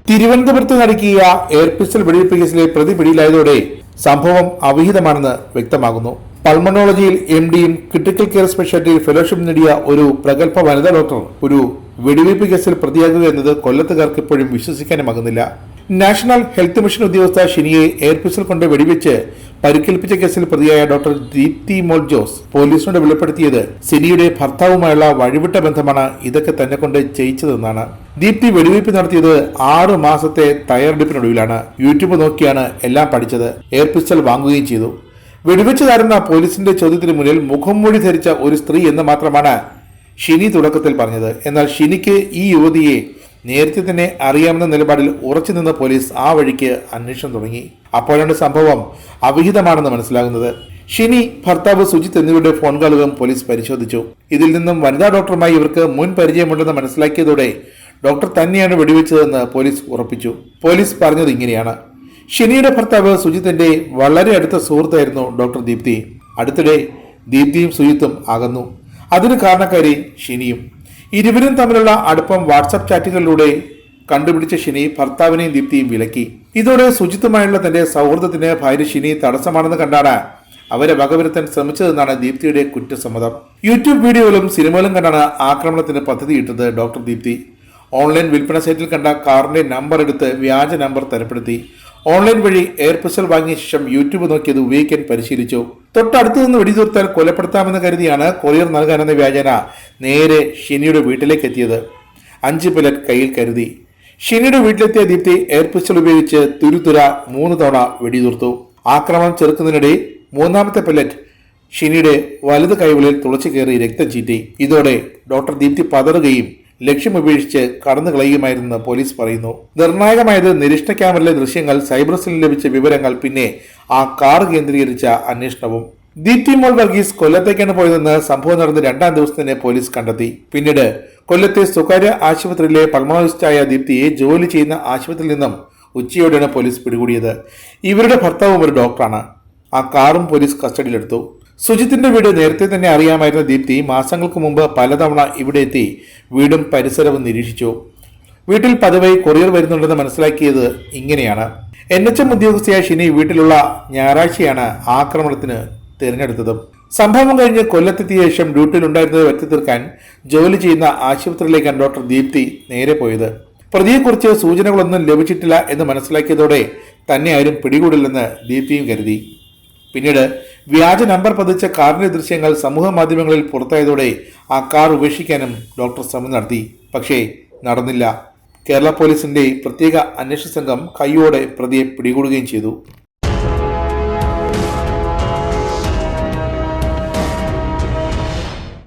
തിരുവനന്തപുരത്ത് നടക്കിയ air pistol വെടിവെപ്പ് കേസിലെ പ്രതി പിടിയിലായതോടെ സംഭവം അവിഹിതമാണെന്ന് വ്യക്തമാകുന്നു. പൾമണോളജിയിൽ MD-യും ക്രിട്ടിക്കൽ കെയർ സ്പെഷ്യാലിറ്റിയിൽ ഫെലോഷിപ്പ് നേടിയ ഒരു പ്രഗത്ഭ വനിതാ ഡോക്ടർ ഒരു വെടിവെയ്പ്പ് കേസിൽ പ്രതിയാകുക എന്നത് കൊല്ലത്തുകാർക്ക് ഇപ്പോഴും വിശ്വസിക്കാനുമാകുന്നില്ല. നാഷണൽ ഹെൽത്ത് മിഷൻ ഉദ്യോഗസ്ഥ ഷിനിയെ എയർ പിസ്റ്റൾ കൊണ്ട് വെടിവെച്ച് പരിക്കേൽപ്പിച്ച കേസിൽ പ്രതിയായ ഡോക്ടർ ദീപ്തി മോൾ ജോസ് പോലീസിനോട് വെളിപ്പെടുത്തിയത് സിനിയുടെ ഭർത്താവുമായുള്ള വഴിവിട്ട ബന്ധമാണ് ഇതൊക്കെ തന്നെ കൊണ്ട് ചെയ്യിച്ചതെന്നാണ്. ദീപ്തി വെടിവെയ്പ്പ് നടത്തിയത് 6 മാസത്തെ തയ്യാറെടുപ്പിനൊടുവിലാണ്. യൂട്യൂബ് നോക്കിയാണ് എല്ലാം പഠിച്ചത്. എയർ പിസ്റ്റൾ വാങ്ങുകയും ചെയ്തു. വെടിവെച്ചതാരെന്ന പോലീസിന്റെ ചോദ്യത്തിന് മുന്നിൽ മുഖംമൂടി ധരിച്ച ഒരു സ്ത്രീ എന്ന് മാത്രമാണ് ഷിനി തുടക്കത്തിൽ പറഞ്ഞത്. എന്നാൽ ഷിനിക്ക് ഈ യുവതിയെ നേരത്തെ തന്നെ അറിയാമെന്ന നിലപാടിൽ ഉറച്ചു നിന്ന പോലീസ് ആ വഴിക്ക് അന്വേഷണം തുടങ്ങി. അപ്പോഴാണ് സംഭവം അവിഹിതമാണെന്ന് മനസ്സിലാകുന്നത്. ഷിനി, ഭർത്താവ് സുജിത്ത് എന്നിവരുടെ ഫോൺ കോളുകളും പോലീസ് പരിശോധിച്ചു. ഇതിൽ നിന്നും വനിതാ ഡോക്ടറുമായി ഇവർക്ക് മുൻ പരിചയമുണ്ടെന്ന് മനസ്സിലാക്കിയതോടെ ഡോക്ടർ തന്നെയാണ് വെടിവെച്ചതെന്ന് പോലീസ് ഉറപ്പിച്ചു. പോലീസ് പറഞ്ഞത് ഇങ്ങനെയാണ്: ഷിനിയുടെ ഭർത്താവ് സുജിത്തിന്റെ വളരെ അടുത്ത സുഹൃത്തായിരുന്നു ഡോക്ടർ ദീപ്തി. അടുത്തിടെ ദീപ്തിയും സുജിത്തും അകന്നു. അതിന് കാരണക്കാരി ഷിനിയും. ഇരുവരും തമ്മിലുള്ള അടുപ്പം വാട്സാപ്പ് ചാറ്റുകളിലൂടെ കണ്ടുപിടിച്ച ഷിനി ഭർത്താവിനെയും ദീപ്തിയും വിലക്കി. ഇതോടെ സുജിത്തുമായുള്ള തന്റെ സൗഹൃദത്തിന് ഭാര്യ ഷിനി തടസ്സമാണെന്ന് കണ്ടാണ് അവരെ വകവരുത്താൻ ശ്രമിച്ചതെന്നാണ് ദീപ്തിയുടെ കുറ്റസമ്മതം. യൂട്യൂബ് വീഡിയോകളും സിനിമകളും കണ്ടാണ് ആക്രമണത്തിന് പദ്ധതിയിട്ടത് ഡോക്ടർ ദീപ്തി. ഓൺലൈൻ വിൽപ്പന സൈറ്റിൽ കണ്ട കാറിന്റെ നമ്പർ എടുത്ത് വ്യാജ നമ്പർ തരപ്പെടുത്തി. ഓൺലൈൻ വഴി എയർ പിസ്റ്റൾ വാങ്ങിയ ശേഷം യൂട്യൂബ് നോക്കി അത് ഉപയോഗിക്കാൻ പരിശീലിച്ചു. തൊട്ടടുത്തു നിന്ന് വെടിതീർത്താൽ കൊലപ്പെടുത്താമെന്ന് കരുതിയാണ് കൊറിയർ നൽകാനെന്ന വ്യാജന നേരെ ഷിനിയുടെ വീട്ടിലേക്ക് എത്തിയത്. 5 പെല്ലറ്റ് കയ്യിൽ കരുതി. ഷിനിയുടെ വീട്ടിലെത്തിയ ദീപ്തി എയർ പിസ്റ്റൾ ഉപയോഗിച്ച് തുരുതുര 3 തവണ വെടിതീർത്തു. ആക്രമണം ചെറുക്കുന്നതിനിടെ 3ാമത്തെ പെല്ലറ്റ് ഷിനിയുടെ വലത് കൈകളിൽ തുളച്ചു കയറി രക്തം ചീറ്റി. ഇതോടെ ഡോക്ടർ ദീപ്തി പതറുകയും ലക്ഷ്യം ഉപേക്ഷിച്ച് കടന്നു കളയുമായിരുന്നെന്ന് പോലീസ് പറയുന്നു. നിർണായകമായത് നിരീക്ഷണ ക്യാമറയിലെ ദൃശ്യങ്ങൾ, സൈബർ സെല്ലിൽ ലഭിച്ച വിവരങ്ങൾ, പിന്നെ ആ കാർ കേന്ദ്രീകരിച്ച അന്വേഷണവും. ദീപ്തി മോൾ വർഗീസ് കൊല്ലത്തേക്കാണ് പോയതെന്ന് സംഭവം നടന്ന 2ാം ദിവസം തന്നെ പോലീസ് കണ്ടെത്തി. പിന്നീട് കൊല്ലത്തെ സ്വകാര്യ ആശുപത്രിയിലെ പൾമണോളജിസ്റ്റായ ദീപ്തിയെ ജോലി ചെയ്യുന്ന ആശുപത്രിയിൽ നിന്നും ഉച്ചയോടെയാണ് പോലീസ് പിടികൂടിയത്. ഇവരുടെ ഭർത്താവും ഒരു ഡോക്ടറാണ്. ആ കാറും പോലീസ് കസ്റ്റഡിയിലെടുത്തു. സുജിത്തിന്റെ വീട് നേരത്തെ തന്നെ അറിയാമായിരുന്ന ദീപ്തി മാസങ്ങൾക്ക് മുമ്പ് പലതവണ ഇവിടെ എത്തി വീടും പരിസരവും നിരീക്ഷിച്ചു. വീട്ടിൽ പതിവായി കൊറിയർ വരുന്നുണ്ടെന്ന് മനസ്സിലാക്കിയത് ഇങ്ങനെയാണ്: NHM ഉദ്യോഗസ്ഥയായ ഷിനി വീട്ടിലുള്ള ഞായറാഴ്ചയാണ് ആക്രമണത്തിന് തിരഞ്ഞെടുത്തത്. സംഭവം കഴിഞ്ഞ് കൊല്ലത്തെത്തിയ ശേഷം ഡ്യൂട്ടിയിലുണ്ടായിരുന്നത് വ്യക്തി തീർക്കാൻ ജോലി ചെയ്യുന്ന ആശുപത്രിയിലേക്കാണ് ഡോക്ടർ ദീപ്തി നേരെ പോയത്. പ്രതിയെക്കുറിച്ച് സൂചനകളൊന്നും ലഭിച്ചിട്ടില്ല എന്ന് മനസ്സിലാക്കിയതോടെ തന്നെ ആരും പിടികൂടില്ലെന്ന് ദീപ്തിയും കരുതി. പിന്നീട് വ്യാജ നമ്പർ പതിച്ച കാറിന്റെ ദൃശ്യങ്ങൾ സമൂഹ മാധ്യമങ്ങളിൽ പുറത്തായതോടെ ആ കാർ ഉപേക്ഷിക്കാനും ഡോക്ടർ ശ്രമം നടത്തി. പക്ഷേ നടന്നില്ല. കേരള പോലീസിന്റെ പ്രത്യേക അന്വേഷണ സംഘം കൈയോടെ പ്രതിയെ പിടികൂടുകയും ചെയ്തു.